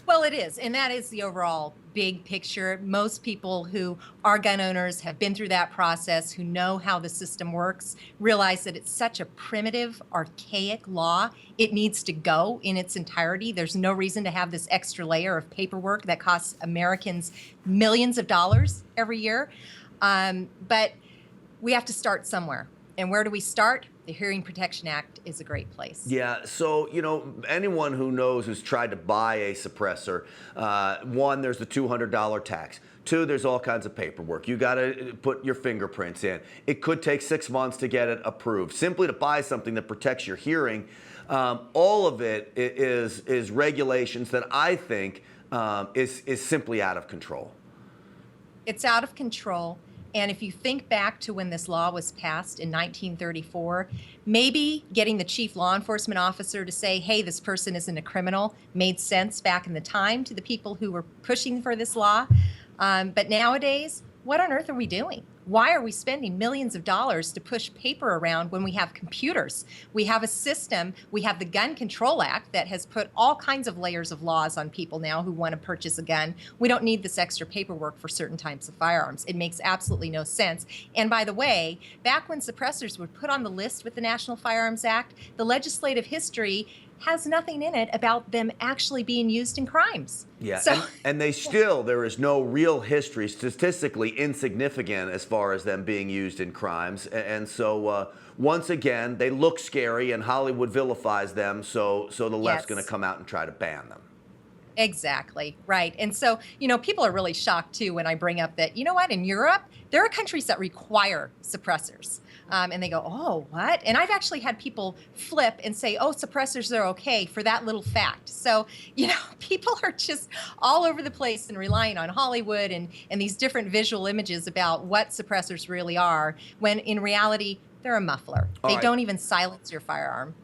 Well, it is, and that is the overall big picture. Most people who are gun owners have been through that process, who know how the system works, realize that it's such a primitive, archaic law. It needs to go in its entirety. There's no reason to have this extra layer of paperwork that costs Americans millions of dollars every year. But we have to start somewhere. And where do we start? The Hearing Protection Act is a great place. Yeah, so, anyone who knows who's tried to buy a suppressor, one, there's the $200 tax. Two, there's all kinds of paperwork. You got to put your fingerprints in. It could take 6 months to get it approved. Simply to buy something that protects your hearing, all of it is regulations that I think is simply out of control. It's out of control. And if you think back to when this law was passed in 1934, maybe getting the chief law enforcement officer to say, hey, this person isn't a criminal, made sense back in the time to the people who were pushing for this law. But nowadays, what on earth are we doing? Why are we spending millions of dollars to push paper around when we have computers? We have a system, we have the Gun Control Act that has put all kinds of layers of laws on people now who want to purchase a gun. We don't need this extra paperwork for certain types of firearms. It makes absolutely no sense. And by the way, back when suppressors were put on the list with the National Firearms Act, the legislative history has nothing in it about them actually being used in crimes. Yeah, So, and there is no real history, statistically insignificant as far as them being used in crimes. And so, once again, they look scary and Hollywood vilifies them, so the left's going to come out and try to ban them. exactly, right. And so, people are really shocked too when I bring up that, in Europe, there are countries that require suppressors. And they go, oh, what? And I've actually had people flip and say, oh, suppressors are okay for that little fact. So, people are just all over the place and relying on Hollywood and these different visual images about what suppressors really are, when in reality, they're a muffler. All They right. don't even silence your firearm.